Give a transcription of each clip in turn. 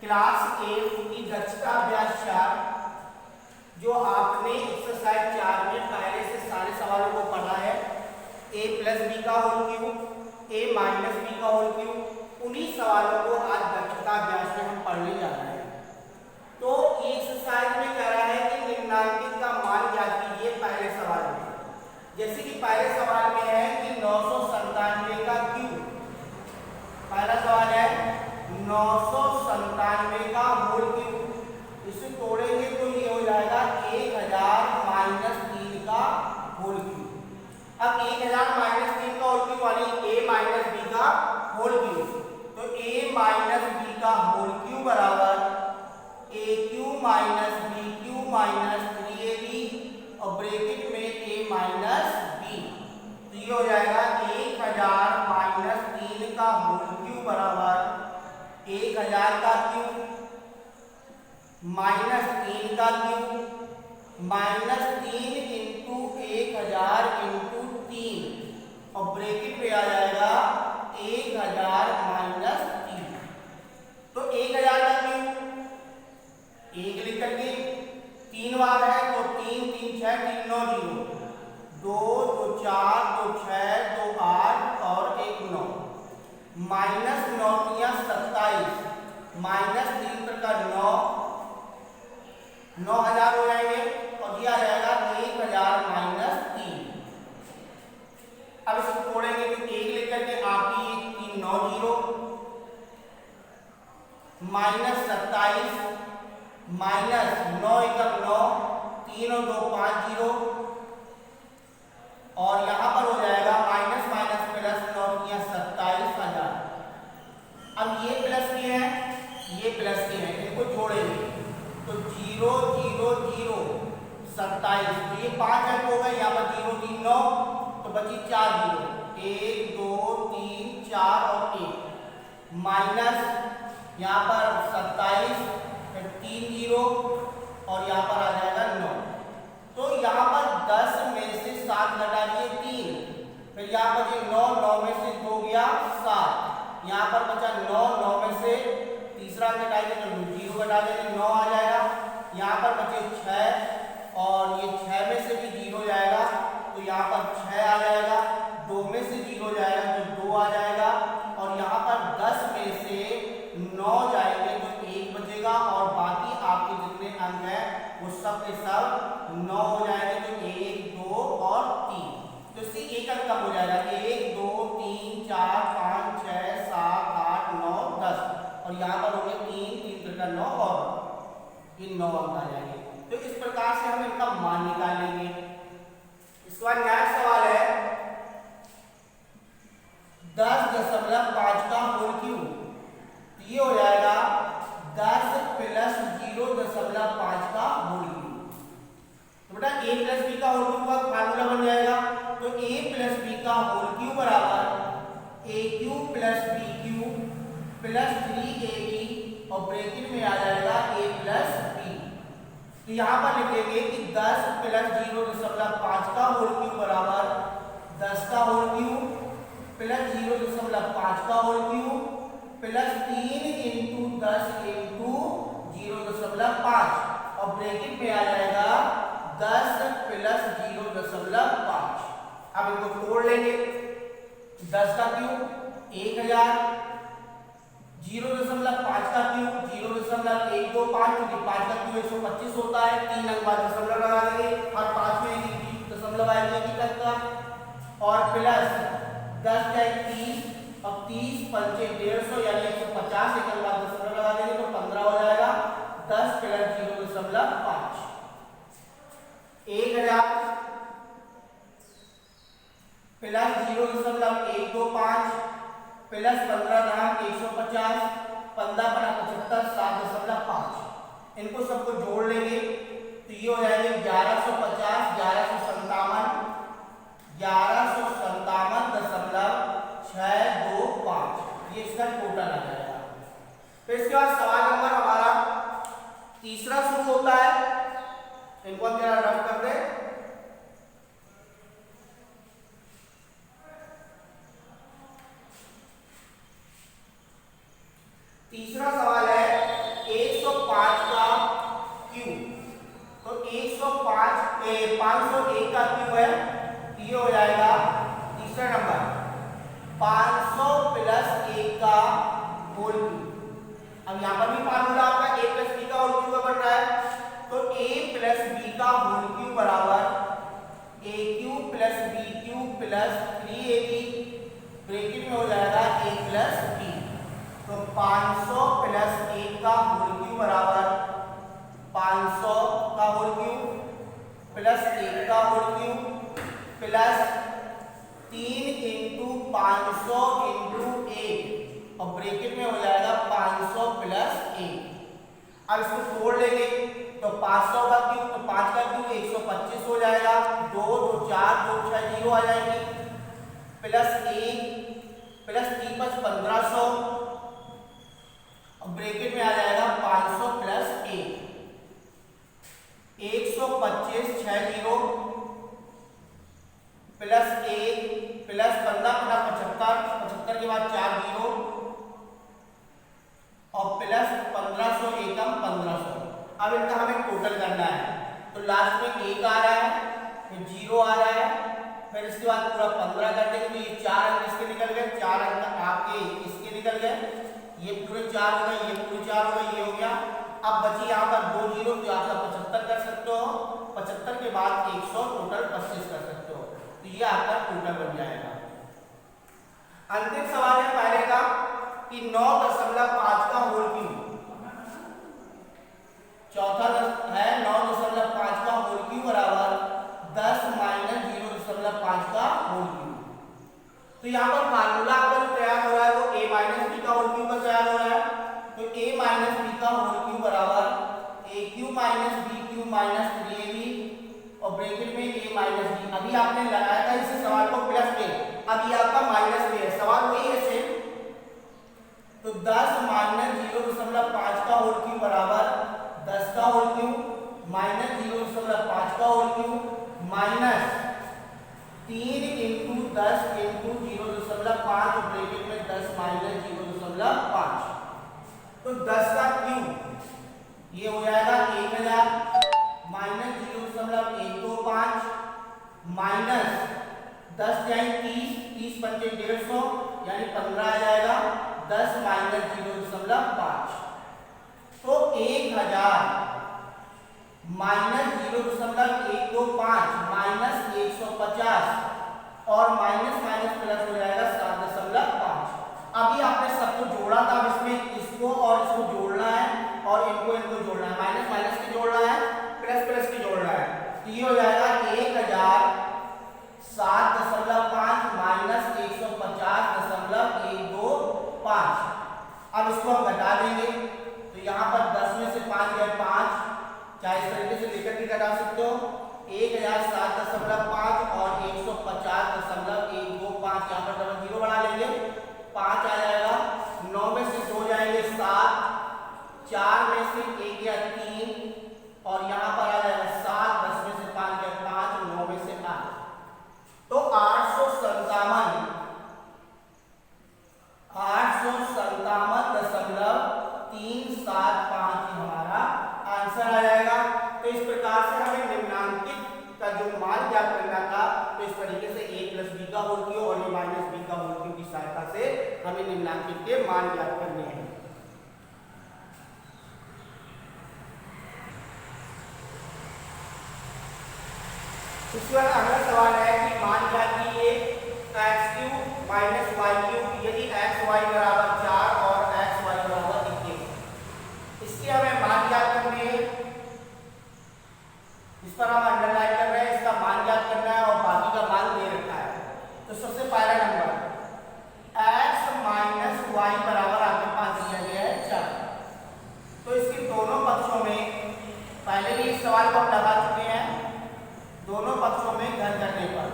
Class 8 की दक्षता अभ्यास 4 जो आपने एक्सरसाइज 4 में पहले से सारे सवालों को पढ़ा है, a प्लस बी का whole cube, a minus B का होल क्यूब, उन्हीं सवालों को आज दक्षता अभ्यास में हम पढ़ने जा रहे हैं। तो ये एक्सरसाइज में कह रहा है कि निम्नांकित का मान ज्ञात कीजिए पहले सवाल में। जैसे कि पहले सवाल में है कि 997 का क्यूब, पहला सवाल है 997 का होल क्यूब, इसे तोड़ेंगे तो ये हो जाएगा 1000 माइनस 3 का होल क्यूब। अब 1000 माइनस 3 का होल क्यूब वाली a माइनस बी का होल क्यूब, तो a माइनस बी का होल क्यूब बराबर a cube minus B cube minus 3ab और ब्रैकेट में a माइनस बी, तो ये हो जाएगा 1000 माइनस 3 का होल क्यूब बराबर 1000 का क्यूब माइनस 3 का क्यूब माइनस 3 इंटू 1000 इंटू 3 और ब्रैकेट में आ जाएगा 1000 माइनस 3। तो 1000 का क्यूब एक लिख करके 3 बार है तो 3 3 6 3 9 0 2 2 4 2 6 2 8 और 1 9 माइनस 9 27 माइनस 3 का 9 9000 हो जाएंगे और दिया जाएगा 1000 माइनस 3। अब इसको तोड़ेंगे तो एक लेकर के आपकी 3 9 0 माइनस 27 माइनस 9 1 9 3 और 2 5 0 और यहां पर हो जाएगा माइनस माइनस प्लस 9 27,000। अब ये प्लस के हैं ये प्लस के हैं, इनको जोड़ेंगे तो 0 0 0 27, तो ये 5 अंक हो गए, यहाँ पर 0 3 9 तो बची 4 0 1 2 3 4 और 1 माइनस यहाँ पर 27 फिर 3 0 और यहाँ पर आ जाएगा 9। तो यहाँ पर 10 में से 7 घटा दिए 3, फिर यहाँ पर ये 9 9 में से 2 गया 7, यहाँ पर बचा 9 9 में से तीसरा घटाएंगे तो 0 घटा देंगे 9 आ जाएगा, यहाँ पर बचे 6 और ये 6 में से भी 0 जाएगा तो यहाँ पर 6 आ जाएगा, 2 में से 0 जाएगा तो 2 आ जाएगा और यहाँ पर 10 में से 9 जाएंगे तो 1 बचेगा और बाकी आपके जितने अंक हैं वो सब के सब 9 हो जाएंगे, तो 1 2 और 3, तो इससे एक अंक कम हो जाएगा 1 2 3 4 5 6 7 8 9 10 और यहाँ पर होंगे 3 3 का 9 और ये 9 अंक आ जाएंगे। तो इस प्रकार से हम इनका मान निकालेंगे। इसके बाद नेक्स्ट सवाल है 10.5 का होल क्यूब, ये हो जाएगा 10 प्लस 0.5 का होल क्यूब। तो बेटा a प्लस बी का होल क्यूब का फार्मूला बन जाएगा, तो a प्लस बी का होल क्यूब बराबर a cube plus B cube plus 3ab और ब्रैकेट में आ जाएगा a प्लस बी। तो यहाँ पर लिखेंगे कि 10 प्लस 0.5 का होल क्यूब बराबर 10 का होल क्यूब प्लस 0.5 का whole cube plus 3 into 10 into 0.5 और ब्रैकेट में आ जाएगा 10 प्लस 0.5। अब इनको तोड़ लेंगे, 10 का क्यूब 1000, 0.5 का क्यूब 0.125 क्योंकि 5 का क्यूब 125 होता है, 3 अंक बाद दशमलव लगा देंगे और 5 में एक दशमलव आएगा एक अंक का और प्लस 10 का 30 अब 30 पंचे 150 यानी 150 एक अंक बाद दशमलव लगा देंगे तो 15 हो जाएगा, 10 प्लस 0.5 1000 प्लस 0.125 प्लस 15 धाम 150 15 बना 75 7.5, इनको सबको जोड़ लेंगे तो ये हो जाएंगे 1150 1157.625, ये इसका टोटल आ जाएगा। फिर इसके बाद सवाल नंबर हमारा तीसरा शुरू होता है, इनको हम जरा रफ कर दें। तीसरा सवाल है 500 प्लस a का होल क्यूब। अब यहाँ पर भी फार्मूला आपका a प्लस b का होल क्यूब का बन रहा है, तो a प्लस b का होल क्यूब बराबर a cube plus b cube plus 3ab, bracket में हो जाएगा a प्लस b। तो 500 प्लस a का होल क्यूब बराबर 500 का होल क्यूब प्लस 1 का whole cube plus 3 into 500 into 1 और ब्रैकेट में हो जाएगा 500 प्लस 1। अब इसको तोड़ लेंगे तो 500 का क्यूब तो 5 का क्यूब 125 हो जाएगा, 2 2 4 2 6 0 आ जाएगी, प्लस 1 प्लस 3 5 1500 और ब्रैकेट में आ जाएगा 500 प्लस 1, 125 6 0 प्लस 1 प्लस 15 75 75 के बाद 4 0 और प्लस 1500 एकम 1500। अब इनका हमें टोटल करना है, तो लास्ट में 1 आ रहा है, फिर 0 आ रहा है, फिर इसके बाद पूरा 15 कर देंगे तो ये 4 अंक इसके निकल गए, 4 अंक आपके इसके निकल गए, ये पूरे 4 हो गए, ये पूरे 4 हो गए, ये हो गया। अब बची यहाँ पर 2 0 तो आप 75 कर सकते हो, 75 के बाद 100 टोटल 25 कर सकते हो, तो ये आपका टोटल बन जाएगा। अंतिम सवाल है पहले का कि 9.5 का होल क्यूब, चौथा है 9.5 का होल क्यूब बराबर 10 माइनस 0.5 का होल क्यूब। तो यहाँ पर फार्मूला आपका जो तैयार हो रहा है वो a माइनस बी का होल क्यूब का तैयार हो रहा है, तो a माइनस बी का होल क्यूब बराबर a cube minus b cube minus 3ab और ब्रैकेट में a माइनस b। अभी आपने लगाया था इस सवाल को प्लस में, अब ये आपका माइनस में है, सवाल वही है सेम। तो 10 माइनस 0.5 का होल क्यूब बराबर 10 का होल क्यूब माइनस 0.5 का whole cube minus 3 into 10 into 0.5 bracket में 10 माइनस 0.5, तो 10 का क्यूब ये हो जाएगा 1000 माइनस 0.125 माइनस 10 जाए 30 30 पंचे 150 यानी 15 आ जाएगा, 10 माइनस 0.5, तो 1000 माइनस 0.125 माइनस 150 और माइनस माइनस प्लस हो जाएगा 7.5। अभी आपने सबको जोड़ा था, अब इसमें इसको और इसको जोड़ना है और इनको जोड़ना है, माइनस माइनस की जोड़ना है, प्लस प्लस की जोड़ना है, तो ये हो जाएगा 1000 7.5 माइनस 150.125। अब इसको हम घटा देंगे तो यहाँ पर 10 में से 5 गए 5, चाहे इस तरीके से लेकर के घटा सकते हो, 1007.5 और 150.125, यहाँ पर डबल 0 बढ़ा लेंगे, 5 आ जाएगा, 9 में से 2 जाएंगे 7, 4 में से 1 या 3 और यहाँ पर आ जाएगा 7, 10 में से 5 या 5, 9 में से 8, तो 857.375 हमारा आंसर आ जाएगा। तो इस प्रकार से हमें निम्नांकित का जो मान ज्ञात करना था, तो इस तरीके से a प्लस बी का होल क्यूब और a माइनस बी का होल क्यूब की सहायता से हमें निम्नांकित के मान ज्ञात करने हैं। इसके बाद अगला सवाल है कि मान ज्ञात कीजिए x cube minus Y cube यदि x y बराबर 4 और x y बराबर 21। इसके हमें मान ज्ञात करने हैं, इस पर हम अंडरलाइन कर रहे हैं, इसका मान ज्ञात करना है और बाकी का मान दे रखा है। तो सबसे पहला नंबर x माइनस वाई बराबर आपके पास दिया गया है 4। तो इसके दोनों पक्षों में पहले भी इस सवाल को हम लगा चुके हैं, दोनों पक्षों में घन करने पर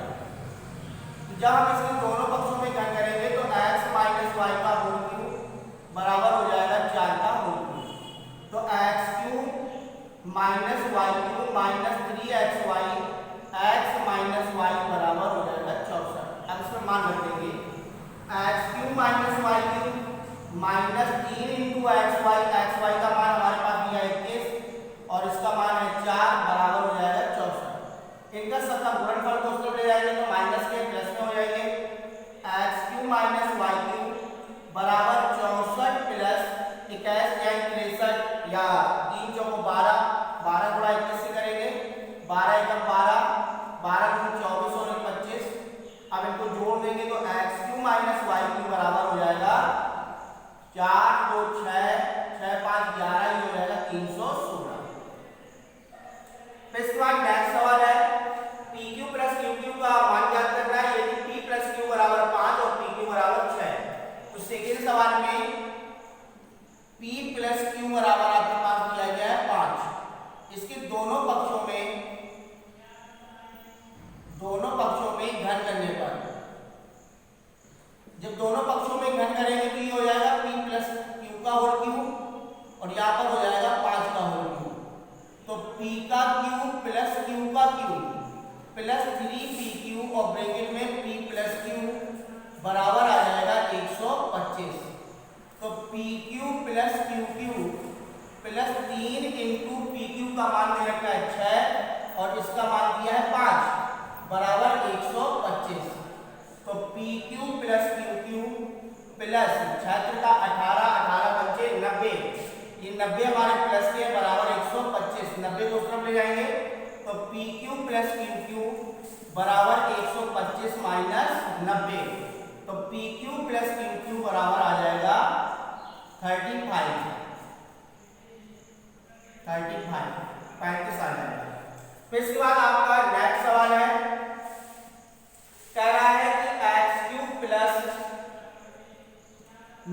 जब हम इसके दोनों पक्षों में घन करेंगे तो x माइनस वाई का होल क्यूब बराबर हो जाएगा 4 का होल क्यूब। तो x cube minus Y cube minus 3xy x minus Y बराबर हो जाएगा 64। अब इसमें मान रख देंगे x cube minus Y cube minus 3 into xy का मान हमारे पास दिया है 21 और इसका मान है 4 बराबर हो जाएगा 64। इनका सबका गुणनफल को ले जाएंगे तो माइनस के प्लस में हो जाएंगे, x cube minus P plus Q बराबर आपके पास दिया गया है 5। इसके दोनों पक्षों में घन करने पर, जब दोनों पक्षों में घन करेंगे तो ये हो जाएगा P प्लस Q का होल क्यूब और यहाँ पर हो जाएगा 5 का होल क्यूब। तो P का क्यूब प्लस Q का क्यूब प्लस 3PQ और ब्रैकेट में P प्लस Q बराबर आ जाएगा 125। तो PQ plus QQ plus 3 into PQ का मान दे रखा है 6 और इसका मान दिया है 5 बराबर 125। तो PQ प्लस QQ प्लस 6 का 18, 18 बच्चे 90, ये 90 हमारे प्लस के बराबर 125, 90 को उस तरफ ले जाएंगे तो PQ प्लस QQ बराबर 125 माइनस 90। तो PQ प्लस QQ बराबर आ जाएगा 35 आ जाएगा। फिर इसके बाद आपका नेक्स्ट सवाल है, कह रहा है कि x³ plus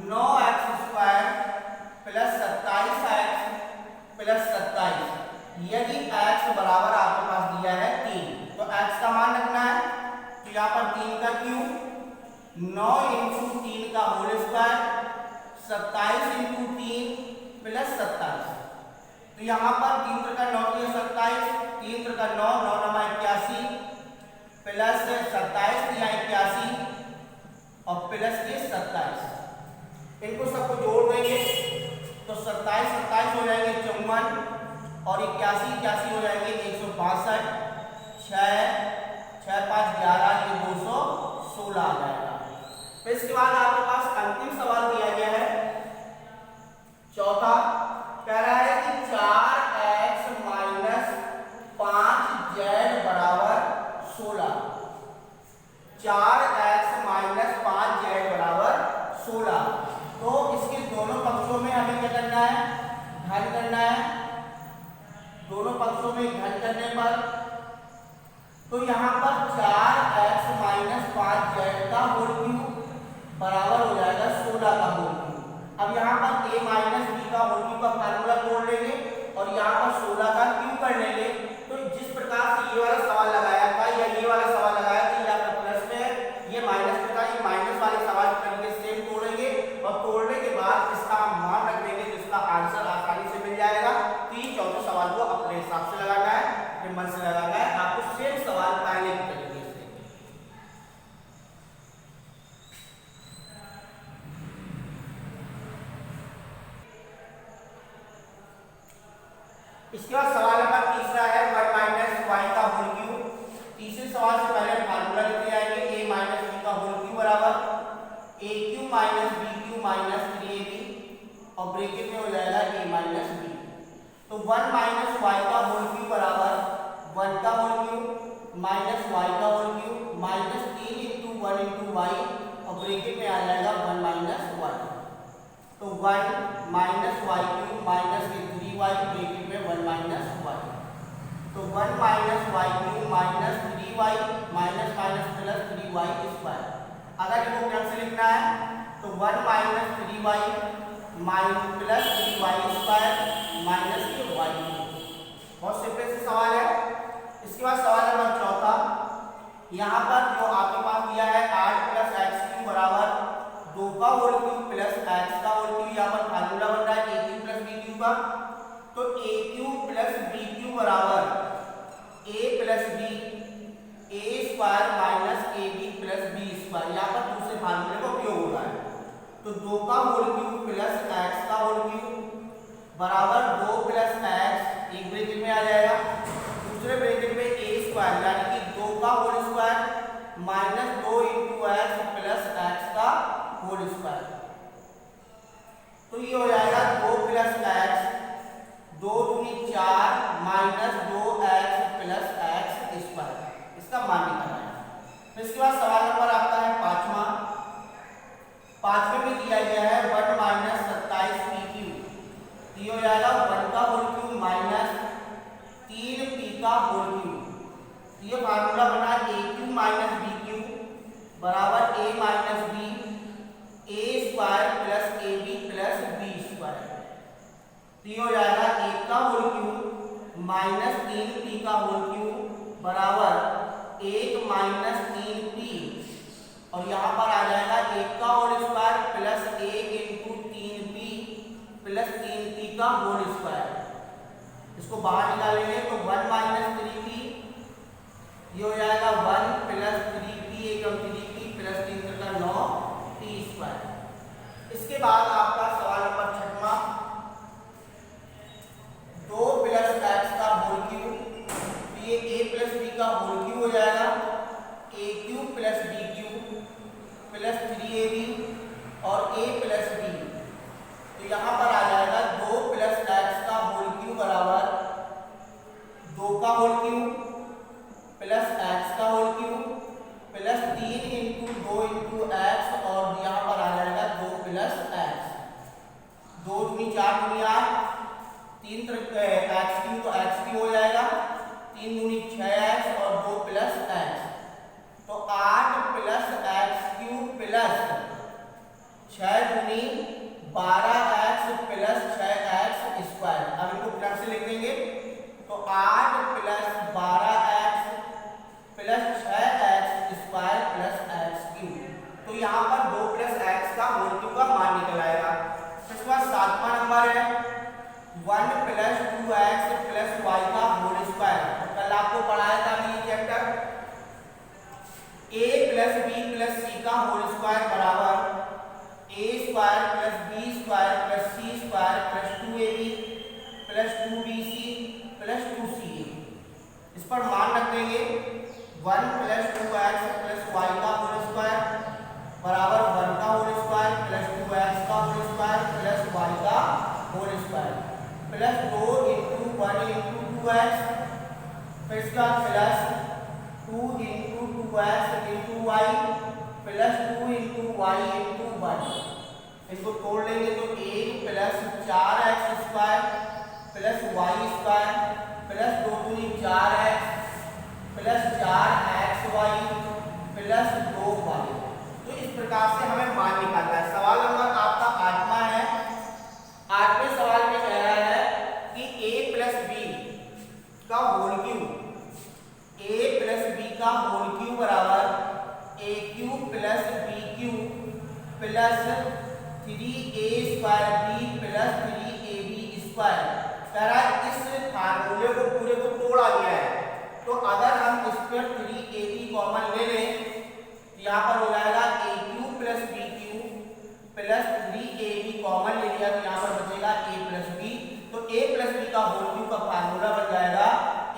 9x² plus 27x plus 27, यदि x बराबर आपके पास दिया है 3 तो x का मान रखना है। तो यहाँ पर 3 का क्यूब 9 इंटू 3 का होल स्क्वायर 27 इंटू 3 प्लस 27। तो यहाँ पर 3 का 9 की 27, 3 का 9, 9 नमा 81 प्लस 27 दिया 81 और प्लस के 27, इनको सबको जोड़ देंगे तो 27 27 हो जाएंगे 54 और 81 81 हो जाएंगे 162, 6 6 5 11, ये 216 आ जाएगा। फिर इसके बाद आपके पास अंतिम सवाल दिया गया है चौथा, कह रहा है कि 4x माइनस 5z बराबर 16, 4x माइनस 5z बराबर 16। तो इसके दोनों पक्षों में हमें क्या करना है, घन करना है। दोनों पक्षों में घन करने पर तो यहाँ पर 4x माइनस 5z का होल क्यूब बराबर हो जाएगा 16 का होल क्यूब। अब यहाँ पर a माइनस b का होल क्यूब का फार्मूला तोड़ लेंगे और यहाँ पर 16 का क्यूब कर लेंगे। तो जिस प्रकार से ये वाला सवाल लगाया था या ये वाला सवाल लगाया था, यहाँ पर प्लस में है, ये माइनस में था, ये माइनस वाले सवाल करेंगे सेम तोड़ेंगे और तोड़ने के बाद इसका हम मान रख देंगे तो इसका आंसर आसानी से मिल जाएगा। तो ये चौथे सवाल को अपने हिसाब से लगाना है, अपने मन से लगाना है, आपको सेम सवाल पहले की तरीके से। इसके बाद सवाल नंबर तीसरा है 1 माइनस y का होल क्यूब। तीसरे सवाल से पहले फार्मूला लिखते जाएंगे, a माइनस b का होल क्यूब बराबर aq minus bq minus 3ab और ब्रैकेट में हो जाएगा a माइनस b। तो 1 माइनस y का होल क्यूब बराबर 1 का होल क्यूब माइनस y का whole cube minus 3 into 1 into y और ब्रैकेट में आ जाएगा 1 माइनस 1। तो 1 minus y cube minus 3y bracket में 1 माइनस y। तो 1 minus y cube minus 3y minus minus plus 3y square. अगर इनको क्रम से लिखना है तो 1 minus 3y minus plus 3y square minus के y। बहुत सिंपल से सवाल है। इसके बाद सवाल नंबर चौथा, यहाँ पर जो आपके पास दिया है 8 प्लस एक्स क्यूब बराबर 2 का होल क्यूब प्लस एक्स का होल क्यूब। यहाँ पर फार्मूला बन रहा है a cube plus b cube का। तो a cube plus b cube बराबर a plus b a square minus ab plus b square. यहाँ पर दूसरे फार्मूले का उपयोग हो रहा है। तो 2 का होल क्यूब प्लस x का होल क्यूब बराबर 2 प्लस x, एक ब्रैकेट में आ जाएगा, दूसरे ब्रैकेट में a स्क्वायर यानी कि 2 का whole square minus 2 into x plus x का होल स्क्वायर। तो ये हो जाएगा 2 प्लस एक्स, 2 दूनी 4 minus 2x plus x square. इसका मान निकालना है। फिर इसके बाद सवाल नंबर आपका है पांचवा। पांचवे में दिया गया है 1 माइनस 27p क्यूब। ये हो जाएगा 1 का होल क्यूब माइनस 3p का होल क्यूब। ये फार्मूला बना a cube minus b cube बराबर a minus b a square plus ab plus b square. तो ये हो जाएगा 1 का होल क्यूब माइनस 3p का होल क्यूब बराबर 1 माइनस 3p, और यहाँ पर आ जाएगा 1 का whole square plus 1 into 3p plus 3p का होल स्क्वायर। इसको बाहर निकालेंगे तो 1 माइनस 3p, ये हो जाएगा 1 प्लस 3p एकम 3p प्लस 3 का 9p स्क्वायर। इसके बाद आपका सवाल नंबर 6वां, 2 प्लस x का होल क्यूब, तो ये a प्लस b का होल क्यूब हो जाएगा, a cube plus b cube plus 3ab और a प्लस b, तो यहाँ पर आ जाएगा 2 प्लस x का होल क्यूब बराबर 2 का होल क्यूब प्लस x का whole cube plus 3 into 2 into x, और यहाँ पर आ जाएगा 2 प्लस x, 2 दूनी 4 दूनी 8, 3 x क्यूब तो x क्यूब हो जाएगा, 3 दूनी 6x और 2 प्लस x, तो 8 प्लस x क्यूब प्लस 6 दूनी 12x प्लस 6x स्क्वायर। अब इनको क्रम से लिख देंगे तो 8 plus 12x plus 6x square plus x cube, तो यहाँ पर 2 प्लस x का होल क्यूब का मान निकल आएगा। इसके बाद 7वां नंबर है 1 प्लस 2x प्लस y का होल स्क्वायर। कल आपको पढ़ाया था ये chapter, a plus b plus c का होल स्क्वायर बराबर a square plus b square plus c square plus 2ab plus 2bc plus 2ca। इस पर मान रख देंगे 1 प्लस 2x प्लस y का होल स्क्वायर बराबर 1 का होल स्क्वायर प्लस 2x का होल स्क्वायर प्लस y का whole square plus 2 into 1 into 2x, फिर इसका plus 2 into 2x into y plus 2 into y into 1। इसको तोड़ लेंगे तो 1 plus 4x square plus y square plus 2 दूनी 4x plus 4xy plus 2y। तो इस प्रकार से हमें मान निकालना है। सवाल नंबर आपका 8वां है। 8वें सवाल में कह रहा है कि a प्लस b का whole cube, a plus b का होल क्यूब बराबर a cube plus b cube plus 3a square b plus 3ab square. कह रहा है इस फार्मूले को पूरे को तोड़ा गया है, तो अगर हम इस पर 3ab कॉमन ले लें तो यहाँ पर हो जाएगा a cube plus b cube plus 3ab common ले लिया तो यहाँ पर बचेगा a प्लस b। तो a प्लस b का होल क्यूब का फार्मूला बन जाएगा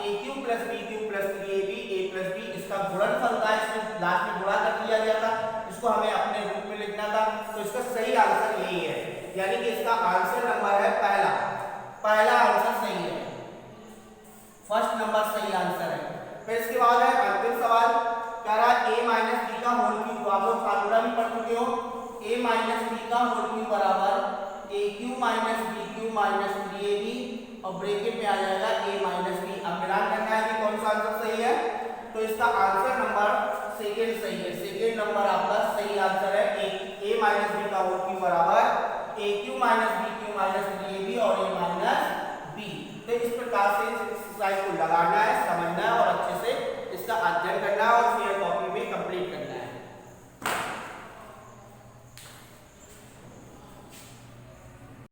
a cube plus b cube plus 3ab a plus b, इसका गुणनफल था, इसमें लास्ट में गुणा कर दिया गया था, इसको हमें अपने रूप में लिखना था। तो इसका सही आंसर यही है, यानी कि इसका आंसर नंबर है पहला आंसर सही है, फर्स्ट नंबर सही आंसर है। फिर इसके बाद है अंतिम सवाल, कह रहा है a माइनस b का होल क्यूब, आप लोग फार्मूला भी पढ़ चुके हो, a माइनस b का होल क्यूब बराबर a cube minus b cube minus 3ab और ब्रैकेट में आ जाएगा a माइनस b। अब मिलान करना है कि कौन सा आंसर सही है, तो इसका आंसर नंबर सेकेंड सही है, सेकेंड नंबर आपका सही आंसर है। a माइनस b का होल क्यूब बराबर a cube minus b cube minus 3ab और a माइनस b। तो इस प्रकार से एक्सरसाइज को लगाना है, समझना है और अच्छे से इसका अध्ययन करना है और फिर